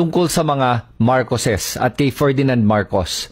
tungkol sa mga Marcoses at kay Ferdinand Marcos.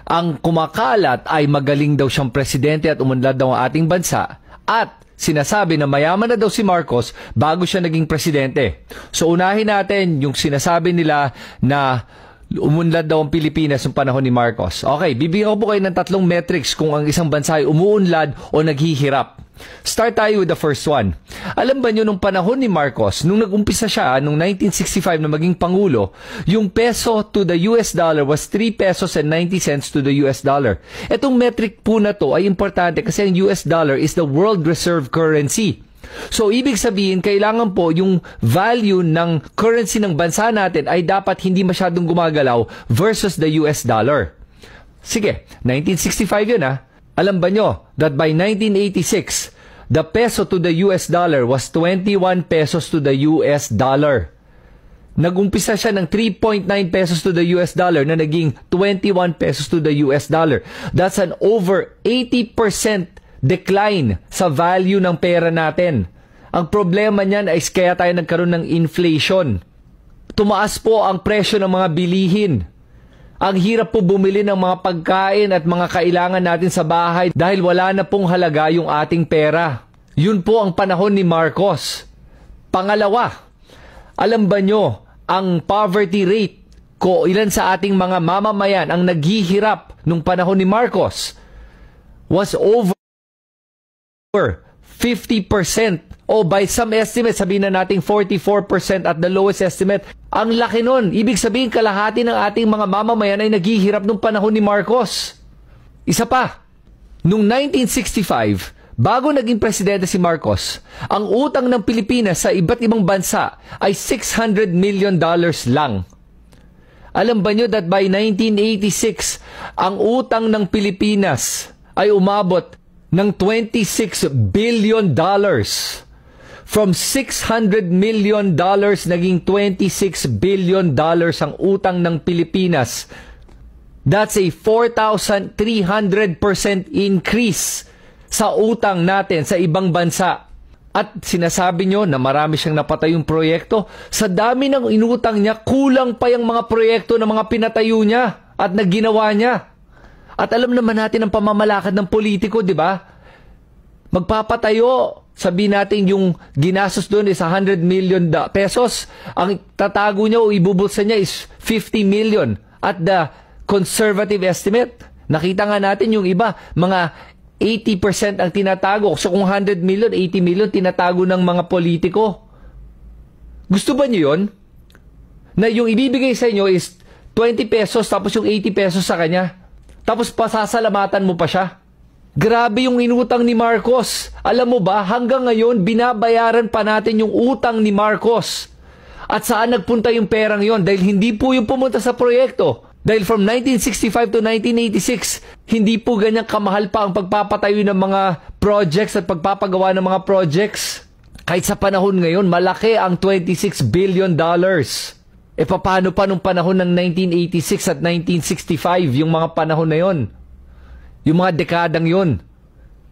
Ang kumakalat ay magaling daw siyang presidente at umunlad daw ang ating bansa at sinasabi na mayaman na daw si Marcos bago siya naging presidente. So unahin natin yung sinasabi nila na umunlad daw ang Pilipinas noong panahon ni Marcos. Okay, bibigyan ko po kayo ng 3 metrics kung ang isang bansa ay umuunlad o naghihirap. Start tayo with the first one. Alam ba nyo, nung panahon ni Marcos, nung nag-umpisa siya, nung 1965 na maging Pangulo, yung peso to the US dollar was 3 pesos and 90 cents to the US dollar. Etong metric po na to ay importante kasi ang US dollar is the world reserve currency. So, ibig sabihin, kailangan po yung value ng currency ng bansa natin ay dapat hindi masyadong gumagalaw versus the US dollar. Sige, 1965 yun ha. Alam ba nyo that by 1986, the peso to the US dollar was 21 pesos to the US dollar. Nag-umpisa siya ng 3.9 pesos to the US dollar na naging 21 pesos to the US dollar. That's an over 80% decline sa value ng pera natin. Ang problema niyan ay kaya tayo nagkaroon ng inflation. Tumaas po ang presyo ng mga bilihin. Ang hirap po bumili ng mga pagkain at mga kailangan natin sa bahay dahil wala na pong halaga yung ating pera. Yun po ang panahon ni Marcos. Pangalawa, alam ba nyo, ang poverty rate ko, ilan sa ating mga mamamayan ang naghihirap nung panahon ni Marcos was over 50%. O by some estimate, sabihin na natin 44% at the lowest estimate. Ang laki nun. Ibig sabihin, kalahati ng ating mga mamamayan ay naghihirap nung panahon ni Marcos. Isa pa, nung 1965, bago naging presidente si Marcos, ang utang ng Pilipinas sa iba't ibang bansa ay $600 million lang. Alam ba nyo that by 1986, ang utang ng Pilipinas ay umabot ng $26 billion. From $600 million, naging $26 billion ang utang ng Pilipinas. That's a 4,300% increase sa utang natin sa ibang bansa. At sinasabi nyo na marami siyang napatayong proyekto. Sa dami ng inutang niya, kulang pa yung mga proyekto na mga pinatayo niya at naginawa niya. At alam naman natin ang pamamalakad ng politiko, di ba? Magpapatayo, sabihin natin yung ginastos doon is 100 million pesos. Ang tatago niya o ibubulsa niya is 50 million. At the conservative estimate, nakita nga natin yung iba, mga 80% ang tinatago. So kung 100 million, 80 million tinatago ng mga politiko. Gusto ba niyo yun? Na yung ibibigay sa inyo is 20 pesos tapos yung 80 pesos sa kanya. Tapos pasasalamatan mo pa siya. Grabe yung inutang ni Marcos. Alam mo ba, hanggang ngayon, binabayaran pa natin yung utang ni Marcos. At saan nagpunta yung perang yon? Dahil hindi po yung pumunta sa proyekto. Dahil from 1965 to 1986, hindi po ganyang kamahal pa ang pagpapatayo ng mga projects at pagpapagawa ng mga projects. Kahit sa panahon ngayon, malaki ang $26 billion. E paano pa nung panahon ng 1986 at 1965, yung mga panahon na yon? Yung mga dekadang yun.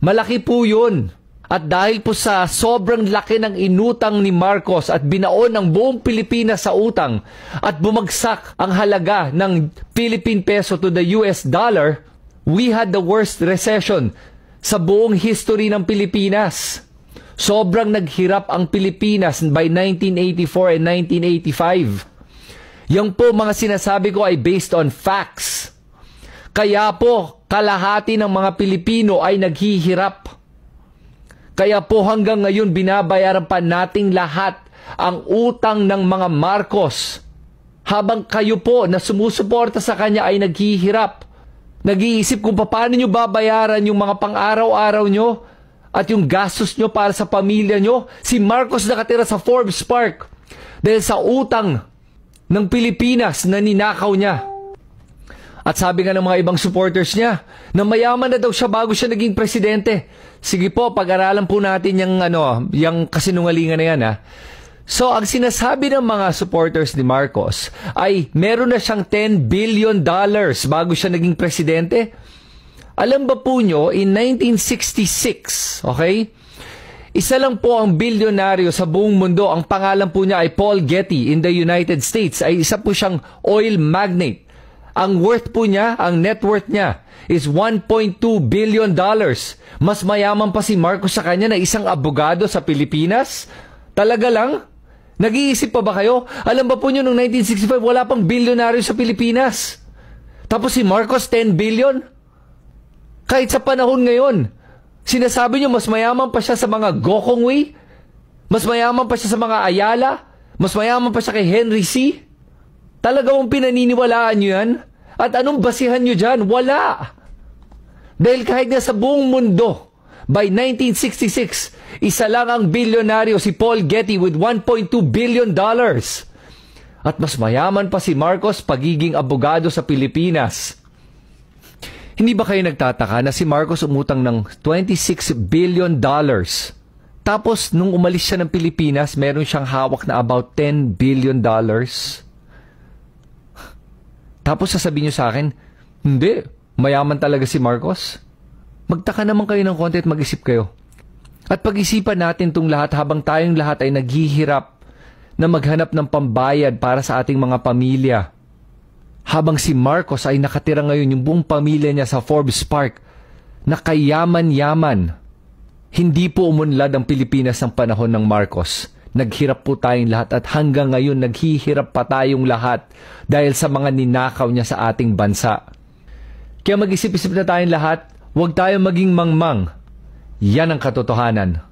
Malaki po yun. At dahil po sa sobrang laki ng inutang ni Marcos at binaon ang buong Pilipinas sa utang at bumagsak ang halaga ng Philippine peso to the US dollar, we had the worst recession sa buong history ng Pilipinas. Sobrang naghirap ang Pilipinas by 1984 and 1985. Yang po mga sinasabi ko ay based on facts. Kaya po, kalahati ng mga Pilipino ay naghihirap. Kaya po hanggang ngayon binabayaran pa nating lahat ang utang ng mga Marcos. Habang kayo po na sumusuporta sa kanya ay naghihirap. Nag-iisip kung paano nyo babayaran yung mga pang-araw-araw nyo at yung gastos nyo para sa pamilya nyo. Si Marcos nakatira sa Forbes Park dahil sa utang ng Pilipinas na ninakaw niya. At sabi nga ng mga ibang supporters niya, na mayaman na daw siya bago siya naging presidente. Sige po, pag-aralan po natin yung kasinungalingan na yan. So, ang sinasabi ng mga supporters ni Marcos ay meron na siyang $10 billion bago siya naging presidente. Alam ba po nyo, in 1966, okay, Isa lang po ang bilyonaryo sa buong mundo. Ang pangalan po niya ay Paul Getty in the United States. Ay isa po siyang oil magnate. Ang worth po niya, ang net worth niya is $1.2 billion. Mas mayaman pa si Marcos sa kanya na isang abogado sa Pilipinas? Talaga lang? Nag-iisip pa ba kayo? Alam ba po niyo, noong 1965, wala pang bilyonaryo sa Pilipinas. Tapos si Marcos, 10 billion? Kahit sa panahon ngayon, sinasabi niyo mas mayaman pa siya sa mga Gokongwei? Mas mayaman pa siya sa mga Ayala? Mas mayaman pa siya kay Henry C? Talaga mong pinaniniwalaan niyo yan? At anong basihan niyo dyan? Wala! Dahil kahit nga sa buong mundo, by 1966, isa lang ang bilyonaryo, si Paul Getty with $1.2 billion. At mas mayaman pa si Marcos pagiging abogado sa Pilipinas. Hindi ba kayo nagtataka na si Marcos umutang ng $26 billion? Tapos nung umalis siya ng Pilipinas, meron siyang hawak na about $10 billion. Tapos sasabihin niyo sa akin, hindi, mayaman talaga si Marcos. Magtaka naman kayo ng konti at mag-isip kayo. At pag-isipan natin itong lahat habang tayong lahat ay naghihirap na maghanap ng pambayad para sa ating mga pamilya. Habang si Marcos ay nakatira ngayon yung buong pamilya niya sa Forbes Park na kayaman-yaman. Hindi po umunlad ang Pilipinas ng panahon ng Marcos. Naghirap po tayong lahat at hanggang ngayon naghihirap pa tayong lahat dahil sa mga ninakaw niya sa ating bansa. Kaya mag-isip-isip na tayong lahat, huwag tayong maging mangmang. Yan ang katotohanan.